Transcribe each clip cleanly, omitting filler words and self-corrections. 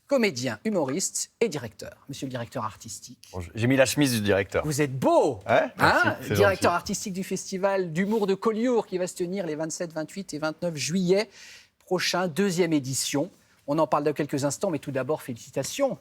comédien, humoriste et directeur. Monsieur le directeur artistique. Bon, j'ai mis la chemise du directeur. Vous êtes beau, Ouais, merci, c'est directeur gentil. artistique du festival d'humour de Collioure qui va se tenir les 27, 28 et 29 juillet prochain, 2e édition. On en parle dans quelques instants, mais tout d'abord, félicitations.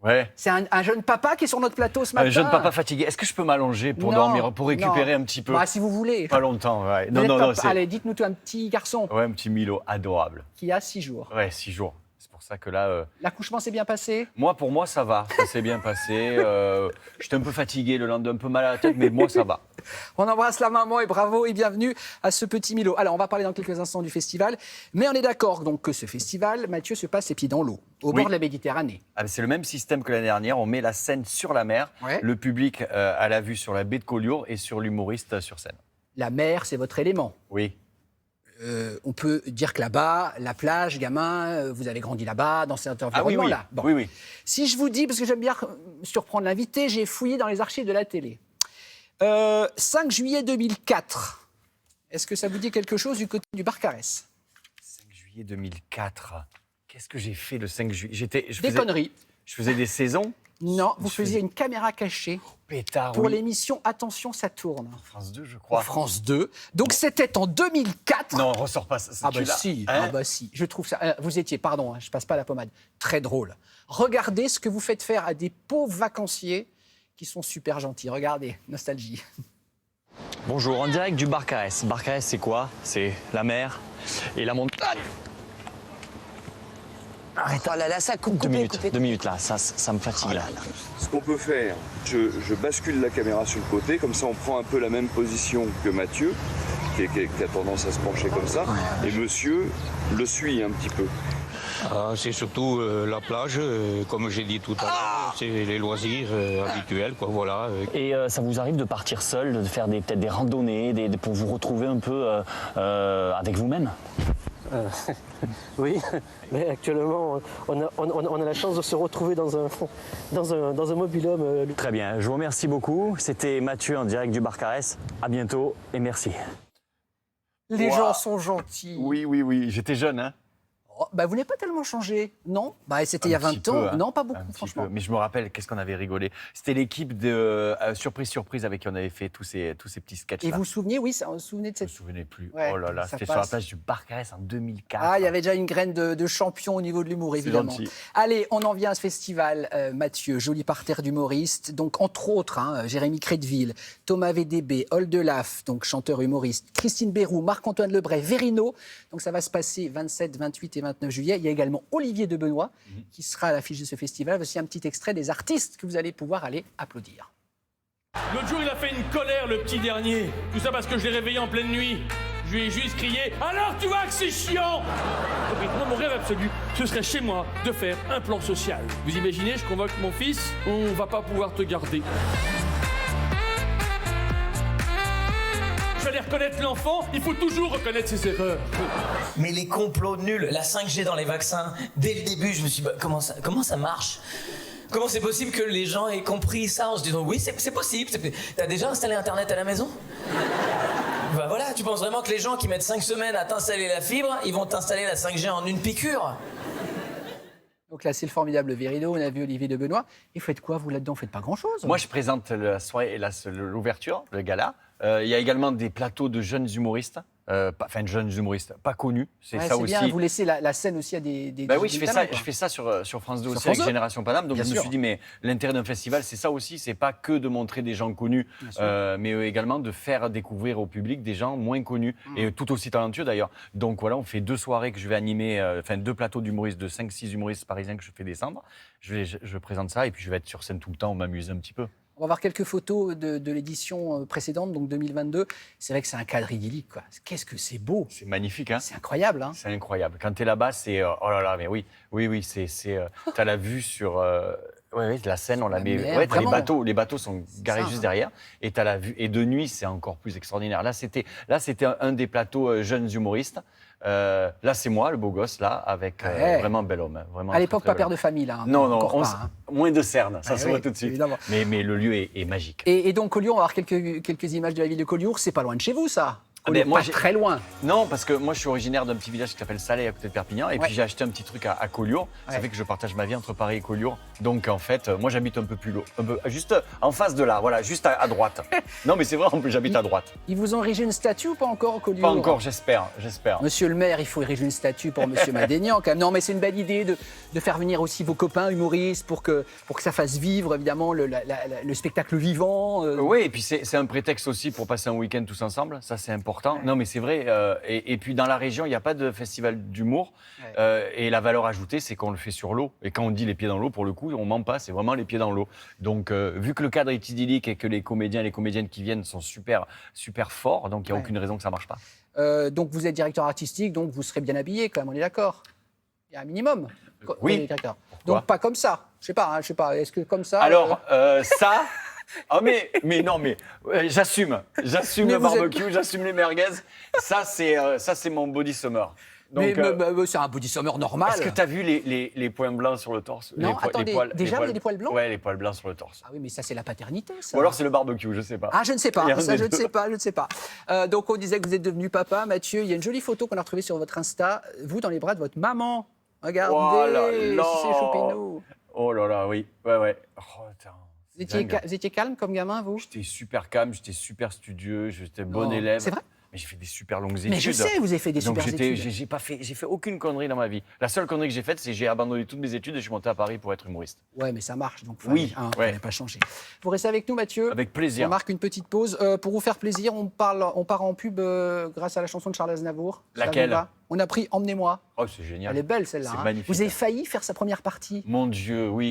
Ouais. C'est un jeune papa qui est sur notre plateau ce matin. Un jeune papa fatigué. Est-ce que je peux m'allonger pour Non, dormir, pour récupérer non. un petit peu? Bah, si vous voulez. Pas longtemps, ouais. Vous Non, êtes non, non. papa. Allez, dites-nous tout un petit garçon Ouais, un petit Milo adorable. qui a 6 jours. Ouais, 6 jours. C'est pour ça que là, L'accouchement s'est bien passé? pour moi, ça va. Ça s'est bien passé. J'étais un peu fatigué le lendemain, un peu mal à la tête, mais moi, ça va. On embrasse la maman et bravo et bienvenue à ce petit Milo. Alors, on va parler dans quelques instants du festival, mais on est d'accord donc que ce festival, Mathieu, se passe les pieds dans l'eau, au bord de la Méditerranée. Ah, c'est le même système que l'année dernière. On met la scène sur la mer, Ouais. le public à la vue sur la baie de Collioure et sur l'humoriste sur scène. La mer, c'est votre élément. Oui. On peut dire que là-bas, la plage, gamin, vous avez grandi là-bas, dans cet Ah oui, oui. environnement-là. Bon. Oui, oui. Si je vous dis, parce que j'aime bien surprendre l'invité, j'ai fouillé dans les archives de la télé. 5 juillet 2004. Est-ce que ça vous dit quelque chose du côté du Barcarès? 5 juillet 2004. Qu'est-ce que j'ai fait le 5 juillet? Des conneries. Je faisais des saisons. Non, vous faisiez une caméra cachée Pétard, pour oui. l'émission Attention, ça tourne. France 2, je En crois. France 2. Donc c'était en 2004. Non, ressort pas ça. Ah bah si, ah bah si. Je trouve ça. Vous étiez, pardon, je passe pas la pommade. Très drôle. Regardez ce que vous faites faire à des pauvres vacanciers qui sont super gentils. Regardez, nostalgie. Bonjour, en direct du Barcarès. Barcarès, c'est quoi? C'est la mer et la montagne. Arrête, Oh là là, ça coupe, coupez, coupez. 2 minutes là, ça me fatigue là. Ce qu'on peut faire, je bascule la caméra sur le côté, comme ça on prend un peu la même position que Mathieu, qui a tendance à se pencher comme ça, et monsieur le suit un petit peu. C'est surtout la plage, comme j'ai dit tout à l'heure, c'est les loisirs habituels, quoi, voilà. Et ça vous arrive de partir seul, de faire peut-être des randonnées, pour vous retrouver un peu avec vous-même? Oui, mais actuellement, on a la chance de se retrouver dans un mobil-home. Très bien, je vous remercie beaucoup. C'était Mathieu en direct du Barcarès. À bientôt et merci. Les Wow. gens sont gentils. Oui, oui, oui. J'étais jeune, hein. Oh, bah, vous n'avez pas tellement changé, non? Bah, c'était il y a Un petit 20 ans. peu, hein. Non, pas Un beaucoup, petit franchement. peu. Mais je me rappelle, qu'est-ce qu'on avait rigolé. C'était l'équipe de Surprise avec qui on avait fait tous ces petits sketchs. Et vous vous souvenez, oui, vous vous souvenez de Je me cette. souvenais plus. Ouais, oh là là, ça c'était sur la passe. plage du Barcarès en 2004. Ah, il y avait déjà une graine de champion au niveau de l'humour, C'est évidemment. gentil. Allez, on en vient à ce festival, Mathieu. Joli parterre d'humoristes. Donc, entre autres, Jérémy Crédville, Thomas VDB, Oldelaf, donc chanteur humoriste, Christine Bérou, Marc-Antoine Lebray, Verino. Donc, ça va se passer 27, 28 et 29 juillet. Il y a également Olivier de Benoît qui sera à l'affiche de ce festival. Voici un petit extrait des artistes que vous allez pouvoir aller applaudir. L'autre jour, il a fait une colère, le petit dernier. Tout ça parce que je l'ai réveillé en pleine nuit. Je lui ai juste crié « Alors, tu vois que c'est chiant !» Moi, mon rêve absolu, ce serait chez moi de faire un plan social. Vous imaginez, je convoque mon fils, on va pas pouvoir te garder. Je vais aller reconnaître l'enfant, il faut toujours reconnaître ses erreurs. Mais les complots nuls, la 5G dans les vaccins, dès le début, je me suis dit, bah, comment ça marche? Comment c'est possible que les gens aient compris ça en se disant, oui, c'est possible. T'as déjà installé Internet à la maison? Bah voilà, tu penses vraiment que les gens qui mettent 5 semaines à t'installer la fibre, ils vont t'installer la 5G en une piqûre? Donc là, c'est le formidable Verino. On a vu Olivier de Benoît. Et vous faites quoi, vous, là-dedans? Vous faites pas grand-chose. Moi, je présente la soirée et l'ouverture, le gala. Il y a également des plateaux de jeunes humoristes, de jeunes humoristes pas connus. C'est Ouais, ça c'est aussi. bien, vous laissez la scène aussi à des Bah oui, des je fais talents, ça, quoi. je fais ça sur France 2 Sur aussi France avec 2. Génération Paname. Donc Bien je me sûr. suis dit, mais l'intérêt d'un festival, c'est ça aussi. C'est pas que de montrer des gens connus, mais également de faire découvrir au public des gens moins connus et tout aussi talentueux d'ailleurs. Donc voilà, on fait 2 soirées que je vais animer, 2 plateaux d'humoristes de 5-6 humoristes parisiens que je fais descendre. Je présente ça et puis je vais être sur scène tout le temps, on m'amuse un petit peu. On va voir quelques photos de l'édition précédente, donc 2022. C'est vrai que c'est un cadre idyllique, quoi. Qu'est-ce que c'est beau! C'est magnifique, hein? C'est incroyable, hein. C'est incroyable. Quand tu es là-bas, c'est oh là là, mais oui, t'as la vue sur la Seine, on la met. mer, Ouais, t'as vraiment. les bateaux sont garés Ça, juste hein. derrière, et t'as la vue. Et de nuit, c'est encore plus extraordinaire. Là, c'était un des plateaux jeunes humoristes. Là, c'est moi, le beau gosse, là, avec Ouais. vraiment un bel homme. Hein, vraiment À l'époque, très, pas très père bel de famille, là. Hein. homme. Non, Encore non, pas, hein. moins de cernes, ça Ah se oui, voit tout de suite. évidemment. Mais le lieu est magique. Et donc, Collioure, on va voir quelques images de la ville de Collioure. C'est pas loin de chez vous, ça. Collioure, moi, pas très loin. Non, parce que moi, je suis originaire d'un petit village qui s'appelle Salé, à côté de Perpignan. Et puis, j'ai acheté un petit truc à Collioure. Ça Ouais. fait que je partage ma vie entre Paris et Collioure. Donc, en fait, moi, j'habite un peu plus loin. Juste en face de là, voilà, juste à droite. Non, mais c'est vrai, en plus, j'habite à droite. Ils vous ont érigé une statue ou pas encore au Collioure? Pas encore, j'espère. Monsieur le maire, il faut ériger une statue pour Monsieur Madénian quand même. Non, mais c'est une belle idée de faire venir aussi vos copains humoristes pour que ça fasse vivre évidemment le spectacle vivant. Oui, et puis c'est un prétexte aussi pour passer un week-end tous ensemble. Ça, c'est important. Ouais. Non, mais c'est vrai. Et puis, dans la région, il n'y a pas de festival d'humour. Ouais. Et la valeur ajoutée, c'est qu'on le fait sur l'eau. Et quand on dit les pieds dans l'eau, pour le coup, on ment pas. C'est vraiment les pieds dans l'eau. Donc, vu que le cadre est idyllique et que les comédiens et les comédiennes qui viennent sont super, super forts, donc il n'y a Ouais. aucune raison que ça ne marche pas. Donc vous êtes directeur artistique, donc vous serez bien habillé quand même, on est d'accord? Il y a un minimum. Oui. Directeur. Pourquoi Donc pas comme ça. Je sais pas. Est-ce que comme ça? Alors, ça. Ah mais non mais j'assume Mais le vous êtes- barbecue, j'assume les merguez. Ça c'est mon body summer. Donc mais c'est un body summer normal. est-ce que tu as vu les points blancs sur le torse? Non, Les poils- attendez, déjà, vous avez des poils blancs? Ouais, les poils blancs sur le torse. Ah oui, mais ça c'est la paternité, ça. Ou alors c'est le barbecue, je sais pas. Ah, je ne sais pas. Il y a un Ça, des je ne deux. sais pas. Je ne sais pas. Donc on disait que vous êtes devenu papa, Mathieu. Il y a une jolie photo qu'on a retrouvée sur votre Insta. Vous dans les bras de votre maman. Regardez, Oh là là. c'est choupinou. Oh là là, oui. Ouais. Oh, putain, Vous c'est dingue. vous étiez calme comme gamin, vous? J'étais super calme, j'étais super studieux, j'étais bon Non. élève. C'est vrai? Mais j'ai fait des super longues études. Mais je sais, vous avez fait des Donc super études. j'ai fait aucune connerie dans ma vie. La seule connerie que j'ai faite, c'est que j'ai abandonné toutes mes études et je suis monté à Paris pour être humoriste. Ouais, mais ça marche, donc Oui, il ouais. fallait pas changer. Vous restez avec nous, Mathieu. Avec plaisir. On marque une petite pause. Pour vous faire plaisir, on part en pub grâce à la chanson de Charles Aznavour. Ça Laquelle vous va? On a pris Emmenez-moi. Oh, c'est génial. Elle est belle celle-là. C'est hein. magnifique. Vous avez failli faire sa première partie. Mon Dieu, oui.